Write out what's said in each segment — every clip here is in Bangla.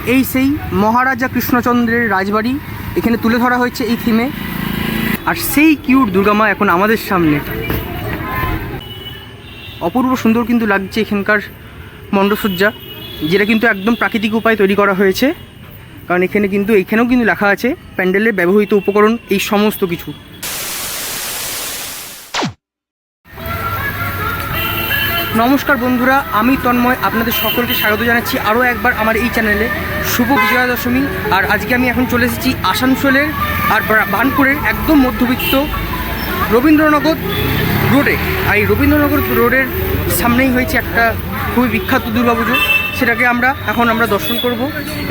এই সেই মহারাজা কৃষ্ণচন্দ্রের রাজবাড়ি এখানে তুলে ধরা হয়েছে এই থিমে। আর সেই কিউট দুর্গামা এখন আমাদের সামনে। অপূর্ব সুন্দর কিন্তু লাগছে এখানকার মণ্ডপসজ্জা, যেটা কিন্তু একদম প্রাকৃতিক উপায়ে তৈরি করা হয়েছে। কারণ এখানেও কিন্তু লেখা আছে প্যান্ডেলের ব্যবহৃত উপকরণ এই সমস্ত কিছু। নমস্কার বন্ধুরা, আমি তন্ময় আপনাদের সকলকে স্বাগত জানাচ্ছি আরও একবার আমার এই চ্যানেলে। শুভ বিজয়া দশমী। আর আজকে আমি এখন চলে এসেছি আসানসোলের আর বার্নপুরের একদম মধ্যবিত্ত রবীন্দ্রনগর রোডে। আর এই রবীন্দ্রনগর রোডের সামনেই হয়েছে একটা খুবই বিখ্যাত দুর্গাপুজো, সেটাকে আমরা দর্শন করব।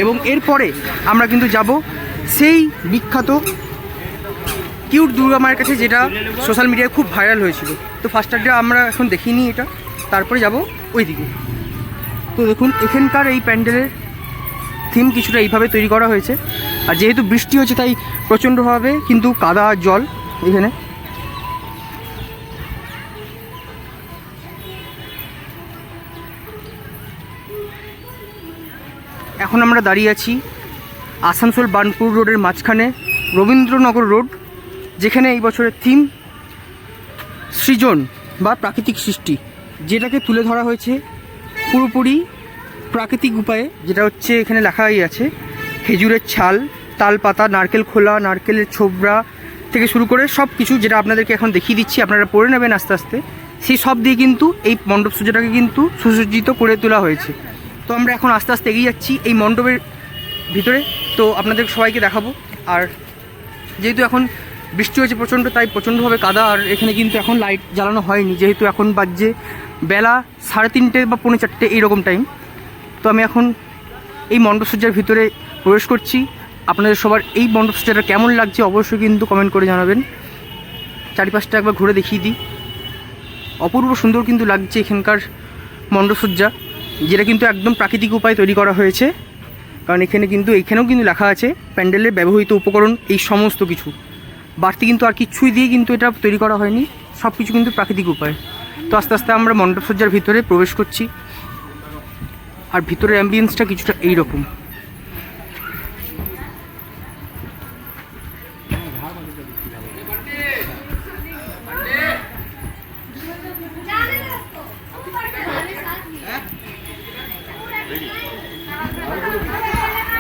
এবং এরপরে আমরা কিন্তু যাব সেই বিখ্যাত কিউট দুর্গা মায়ের কাছে, যেটা সোশ্যাল মিডিয়ায় খুব ভাইরাল হয়েছিল। তো ফার্স্টটা আমরা এখন দেখিনি, এটা তারপরে যাব ওই দিকে। তো দেখুন এখানকার এই প্যান্ডেলের থিম কিছুটা এইভাবে তৈরি করা হয়েছে। আর যেহেতু বৃষ্টি হচ্ছে তাই প্রচণ্ডভাবে কিন্তু কাদা আর জল এখানে। এখন আমরা দাঁড়িয়ে আছি আসানসোল বার্নপুর রোডের মাঝখানে রবীন্দ্রনগর রোড, যেখানে এই বছরের থিম সৃজন বা প্রাকৃতিক সৃষ্টি, যেটাকে তুলে ধরা হয়েছে পুরোপুরি প্রাকৃতিক উপায়ে। যেটা হচ্ছে এখানে লেখাই আছে খেজুরের ছাল, তাল পাতা, নারকেল খোলা, নারকেলের ছোবড়া থেকে শুরু করে সব কিছু, যেটা আপনাদেরকে এখন দেখিয়ে দিচ্ছি, আপনারা পড়ে নেবেন আস্তে আস্তে। সেই সব দিয়ে কিন্তু এই মণ্ডপ সজ্জাটাকে কিন্তু সুসজ্জিত করে তোলা হয়েছে। তো আমরা এখন আস্তে আস্তে এগিয়ে যাচ্ছি এই মণ্ডপের ভিতরে, তো আপনাদের সবাইকে দেখাবো। আর যেহেতু এখন বৃষ্টি হয়েছে প্রচণ্ড, তাই প্রচণ্ডভাবে কাদা। আর এখানে কিন্তু এখন লাইট জ্বালানো হয়নি, যেহেতু এখন বাজছে বেলা 3:30 বা 4:45 এইরকম টাইম। তো আমি এখন এই মণ্ডপসজ্জার ভিতরে প্রবেশ করছি। আপনাদের সবার এই মণ্ডপসজ্জাটা কেমন লাগছে অবশ্যই কিন্তু কমেন্ট করে জানাবেন। চারিপাশটা একবার ঘুরে দেখিয়ে দিই। অপূর্ব সুন্দর কিন্তু লাগছে এখানকার মণ্ডপসজ্জা, যেটা কিন্তু একদম প্রাকৃতিক উপায়ে তৈরি করা হয়েছে। কারণ এখানেও কিন্তু লেখা আছে প্যান্ডেলের ব্যবহৃত উপকরণ এই সমস্ত কিছু। বাড়তি কিন্তু আর কিছুই দিয়ে কিন্তু এটা তৈরি করা হয়নি, সব কিছু কিন্তু প্রাকৃতিক উপায়। তো আস্তে আস্তে আমরা মণ্ডপসজ্জার ভিতরে প্রবেশ করছি। আর ভিতরের অ্যাম্বিয়েন্সটা কিছুটা এইরকম।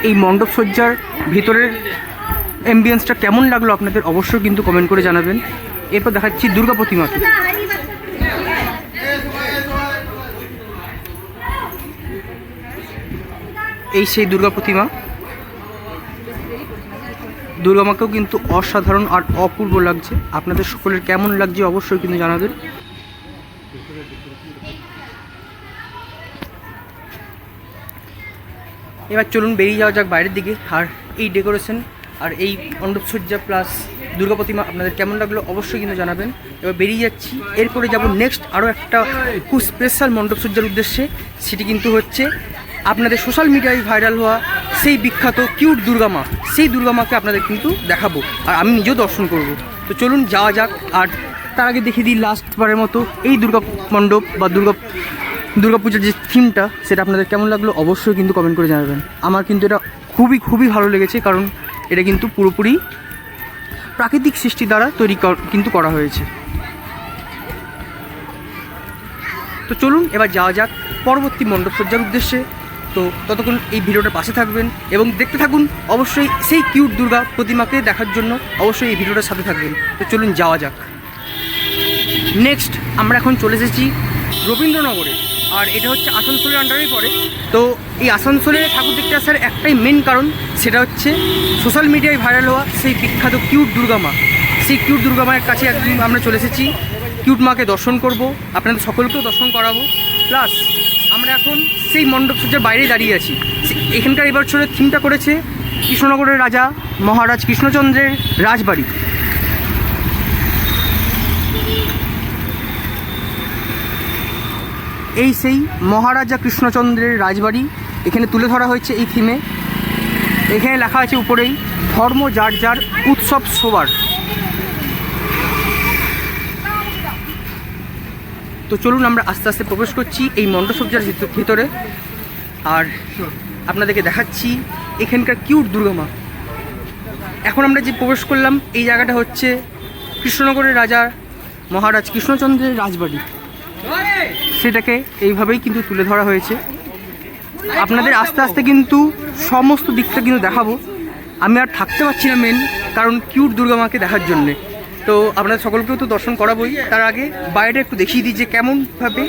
এই মণ্ডপসজ্জার ভিতরের অ্যাম্বিয়েন্সটা কেমন লাগলো আপনাদের অবশ্যই কিন্তু কমেন্ট করে জানাবেন। এরপর দেখাচ্ছি দুর্গা প্রতিমাকে। এই সেই দুর্গা প্রতিমা। দুর্গামাকেও কিন্তু অসাধারণ আর অপূর্ব লাগছে। আপনাদের সকলের কেমন লাগছে অবশ্যই কিন্তু জানাবেন। এবার চলুন বেরিয়ে যাওয়া যাক বাইরের দিকে। আর এই ডেকোরেশন আর এই মণ্ডপসজ্জা প্লাস দুর্গা প্রতিমা আপনাদের কেমন লাগলো অবশ্যই কিন্তু জানাবেন। এবার বেরিয়ে যাচ্ছি। এরপরে যাব নেক্সট আরও একটা খুব স্পেশাল মণ্ডপসজ্জার উদ্দেশ্যে। সেটি কিন্তু হচ্ছে আপনাদের সোশ্যাল মিডিয়ায় ভাইরাল হওয়া সেই বিখ্যাত কিউট দুর্গামা। সেই দুর্গামাকে আপনাদের কিন্তু দেখাবো আর আমি নিজেও দর্শন করব। তো চলুন যাওয়া যাক। আর তার আগে দেখিয়ে দিই লাস্টবারের মতো এই দুর্গা মণ্ডপ বা দুর্গাপূজার যে থিমটা, সেটা আপনাদের কেমন লাগলো অবশ্যই কিন্তু কমেন্ট করে জানাবেন। আমার কিন্তু এটা খুবই ভালো লেগেছে, কারণ এটা কিন্তু পুরোপুরি প্রাকৃতিক সৃষ্টি দ্বারা তৈরি কিন্তু করা হয়েছে। তো চলুন এবার যাওয়া যাক পরবর্তী মণ্ডপসজ্জার উদ্দেশ্যে। তো ততক্ষণ এই ভিডিওটার পাশে থাকবেন এবং দেখতে থাকুন অবশ্যই সেই কিউট দুর্গা প্রতিমাকে দেখার জন্য অবশ্যই এই ভিডিওটার সাথে থাকবেন। তো চলুন যাওয়া যাক। নেক্সট আমরা এখন চলে এসেছি রবীন্দ্রনগরে। আর এটা হচ্ছে আসানসোলের আন্ডারেই পড়ে। তো এই আসানসোলে ঠাকুর দেখতে আসার একটাই মেন কারণ, সেটা হচ্ছে সোশ্যাল মিডিয়ায় ভাইরাল হওয়া সেই বিখ্যাত কিউট দুর্গামা। সেই কিউট দুর্গামায়ের কাছে একদিন আমরা চলে এসেছি। কিউট মাকে দর্শন করব, আপনাদের সকলকেও দর্শন করাবো। প্লাস আমরা এখন সেই মণ্ডপসজ্জার বাইরে দাঁড়িয়ে আছি। এখানকার এবার বছরের থিমটা করেছে কৃষ্ণনগরের রাজা মহারাজ কৃষ্ণচন্দ্রের রাজবাড়ি। এই সেই মহারাজা কৃষ্ণচন্দ্রের রাজবাড়ি এখানে তুলে ধরা হয়েছে এই থিমে। এখানে লেখা আছে উপরেই ধর্ম যার যার, উৎসব সবার। তো চলুন আমরা আস্তে আস্তে প্রবেশ করছি এই মণ্ডপসজ্জার ভিতরে। আর আপনাদেরকে দেখাচ্ছি এখানকার কিউট দুর্গা মা। এখন আমরা যে প্রবেশ করলাম এই জায়গাটা হচ্ছে কৃষ্ণনগরের রাজা মহারাজ কৃষ্ণচন্দ্রের রাজবাড়ি, সেটাকে এইভাবেই কিন্তু তুলে ধরা হয়েছে। আপনাদের আস্তে আস্তে কিন্তু সমস্ত দিকটা কিন্তু দেখাবো। আমি আর থাকতে পারছি না মেন কারণ কিউট দুর্গা মাকে দেখার জন্যে। তো আপনাদের সকলকেও তো দর্শন করাবোই, তার আগে বাইরে একটু দেখিয়ে দিই যে কেমনভাবে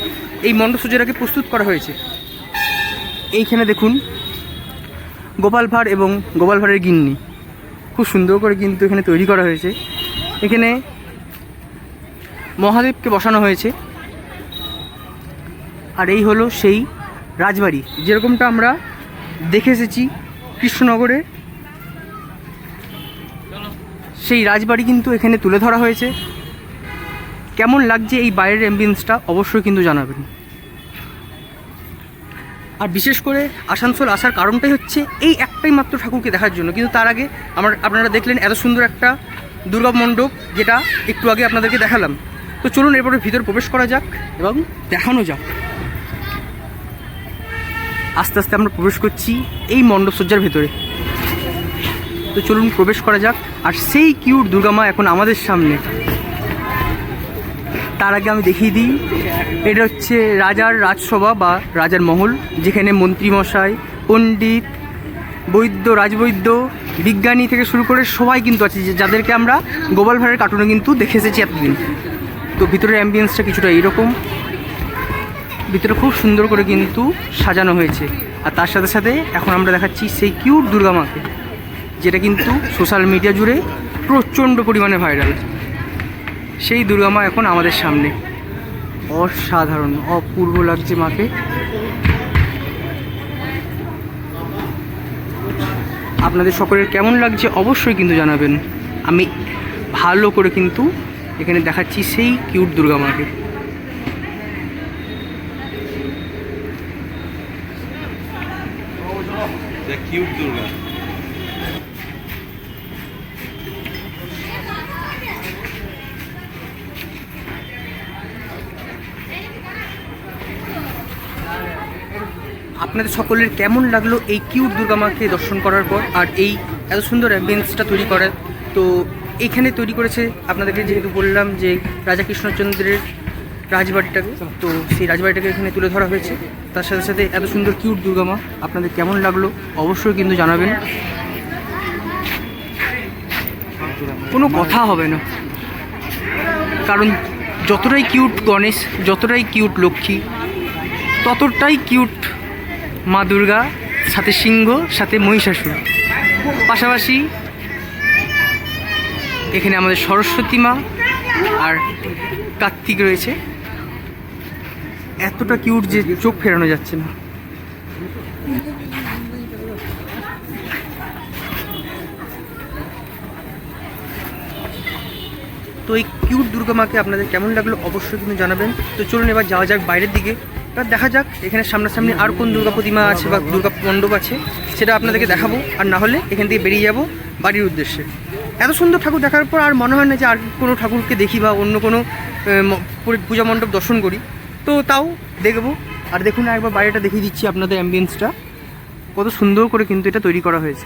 এই মণ্ডপসজ্জাটাকে প্রস্তুত করা হয়েছে। এইখানে দেখুন গোপাল ভাঁড় এবং গোপাল ভাঁড়ের গিন্নি খুব সুন্দর করে কিন্তু এখানে তৈরি করা হয়েছে। এখানে মহাদেবকে বসানো হয়েছে। আর এই হলো সেই রাজবাড়ি যেরকমটা আমরা দেখে এসেছি কৃষ্ণনগরে, সেই রাজবাড়ি কিন্তু এখানে তুলে ধরা হয়েছে। কেমন লাগছে এই বাইরের অ্যাম্বিয়েন্সটা অবশ্যই কিন্তু জানাবেন। আর বিশেষ করে আসানসোল আসার কারণটাই হচ্ছে এই একটাই মাত্র ঠাকুরকে দেখার জন্য। কিন্তু তার আগে আপনারা দেখলেন এত সুন্দর একটা দুর্গা মণ্ডপ, যেটা একটু আগে আপনাদেরকে দেখালাম। তো চলুন এরপরে ভিতরে প্রবেশ করা যাক এবং দেখানো যাক। আস্তে আস্তে আমরা প্রবেশ করছি এই মণ্ডপসজ্জার ভেতরে। তো চলুন প্রবেশ করা যাক। আর সেই কিউট দুর্গা মা এখন আমাদের সামনে। তার আগে আমি দেখিয়ে দিই, এটা হচ্ছে রাজার রাজসভা বা রাজার মহল, যেখানে মন্ত্রীমশাই, পণ্ডিত, বৈদ্য, রাজবৈদ্য, বিজ্ঞানী থেকে শুরু করে সবাই কিন্তু আছে, যাদেরকে আমরা গোপাল ভাঁড়ের কার্টুনে কিন্তু দেখে এসেছি এতদিন। তো ভিতরের অ্যাম্বিয়েন্সটা কিছুটা এইরকম। ভিতরে খুব সুন্দর করে কিন্তু সাজানো হয়েছে। আর তার সাথে সাথে এখন আমরা দেখাচ্ছি সেই কিউট দুর্গা মাকে, যেটা কিন্তু সোশ্যাল মিডিয়া জুড়ে প্রচণ্ড পরিমাণে ভাইরাল। সেই দুর্গা মা এখন আমাদের সামনে। অসাধারণ, অপূর্ব লাগছে মাকে। আপনাদের সকলের কেমন লাগছে অবশ্যই কিন্তু জানাবেন। আমি ভালো করে কিন্তু এখানে দেখাচ্ছি সেই কিউট দুর্গা মাকে। কিউট দুর্গা। আপনাদের সকলের কেমন লাগলো এই কিউট দুর্গা মাকে দর্শন করার পর, আর এই এত সুন্দর অ্যাম্বিয়েন্সটা তৈরি করার? তো এইখানে তৈরি করেছে, আপনাদেরকে যেহেতু বললাম যে রাজা কৃষ্ণচন্দ্রের রাজবাড়িটাকে, তো সেই রাজবাড়িটাকে এখানে তুলে ধরা হয়েছে। তার সাথে সাথে এত সুন্দর কিউট দুর্গা মা আপনাদের কেমন লাগলো অবশ্যই কিন্তু জানাবেন। কোনো কথা হবে না, কারণ যতটাই কিউট গণেশ, যতটাই কিউট লক্ষ্মী, ততটাই কিউট মা দুর্গা, সাথে সিংহ, সাথে মহিষাসুর। পাশাপাশি এখানে আমাদের সরস্বতী মা আর কার্তিক রয়েছে। এতটা কিউট যে চোখ ফেরানো যাচ্ছে না। তো এই কিউট দুর্গা মাকে আপনাদের কেমন লাগলো অবশ্যই কিন্তু জানাবেন। তো চলুন এবার যাওয়া যাক বাইরের দিকে, এবার দেখা যাক এখানে সামনাসামনি আর কোন দুর্গা প্রতিমা আছে বা দুর্গা মণ্ডপ আছে, সেটা আপনাদেরকে দেখাবো। আর না হলে এখান থেকে বেরিয়ে যাব বাড়ির উদ্দেশ্যে। এত সুন্দর ঠাকুর দেখার পর আর মনে হয় না যে আর কোনো ঠাকুরকে দেখি বা অন্য কোনো পূজা মণ্ডপ দর্শন করি, তো তাও দেখব। আর দেখুন একবার বাইরেটা দেখিয়ে দিচ্ছি আপনাদের অ্যাম্বিয়েন্সটা, কত সুন্দর করে কিন্তু এটা তৈরি করা হয়েছে।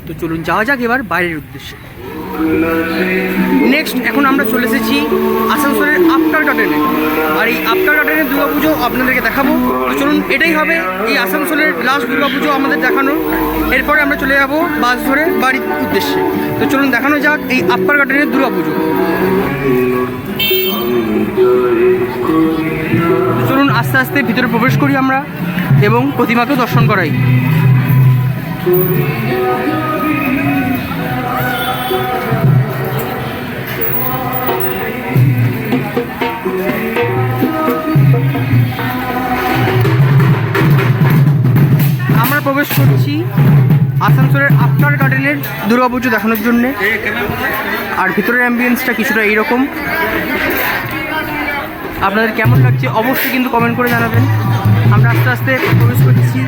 তো চলুন যাওয়া যাক এবার বাইরের উদ্দেশ্যে। নেক্সট এখন আমরা চলে এসেছি আসানসোলের আফটার গার্ডেনে। আর এই আফটার গার্ডেনের দুর্গাপুজো আপনাদেরকে দেখাবো। তো চলুন, এটাই হবে এই আসানসোলের লাস্ট দুর্গাপুজো আমাদের দেখানো। এরপরে আমরা চলে যাব বাস ধরে বাড়ির উদ্দেশ্যে। তো চলুন দেখানো যাক এই আফটার গার্ডেনের দুর্গাপুজো। চলুন আস্তে আস্তে ভিতরে প্রবেশ করি আমরা এবং প্রতিমাকেও দর্শন করাই। আমরা প্রবেশ করছি আসানসোলের আফটার গার্ডেনের দুর্গাপুজো দেখানোর জন্যে। আর ভিতরের অ্যাম্বিয়েন্সটা কিছুটা এইরকম। আপনাদের কেমন লাগছে অবশ্যই কিন্তু কমেন্ট করে জানাবেন। আমরা আস্তে আস্তে প্রবেশ করছি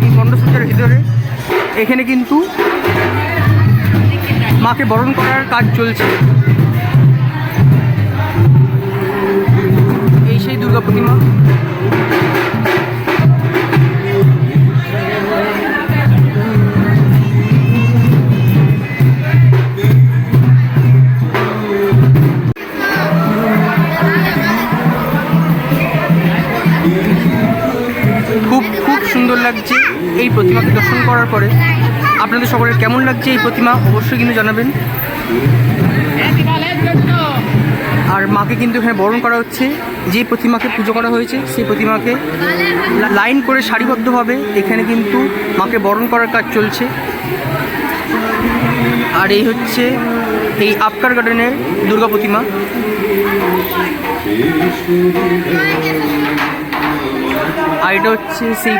এই মণ্ডপসজ্জার ভিতরে। এখানে কিন্তু মাকে বরণ করার কাজ চলছে। এই সেই দুর্গা প্রতিমা। লাগছে এই প্রতিমাকে দর্শন করার পরে। আপনাদের সকলের কেমন লাগছে এই প্রতিমা অবশ্যই কিন্তু জানাবেন। আর মাকে কিন্তু এখানে বরণ করা হচ্ছে, যে প্রতিমাকে পুজো করা হয়েছে সেই প্রতিমাকে লাইন করে সারিবদ্ধভাবে এখানে কিন্তু মাকে বরণ করার কাজ চলছে। আর এই হচ্ছে এই আপকার গার্ডেনের দুর্গা প্রতিমা। আর এটা হচ্ছে সেই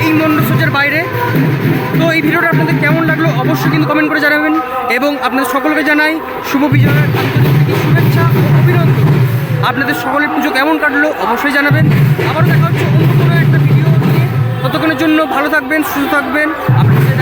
এই মণ্ডপসজ্জার বাইরে। তো এই ভিডিওটা আপনাদের কেমন লাগলো অবশ্যই কিন্তু কমেন্ট করে জানাবেন, এবং আপনাদের সকলকে জানাই শুভ বিজয়ের আন্তরিক শুভেচ্ছা ও অভিনন্দন। আপনাদের সকলের পুজো কেমন কাটলো অবশ্যই জানাবেন। আবার দেখা হচ্ছে অন্য কোনো একটা ভিডিও নিয়ে। ততক্ষণের জন্য ভালো থাকবেন, সুস্থ থাকবেন। আপনাদের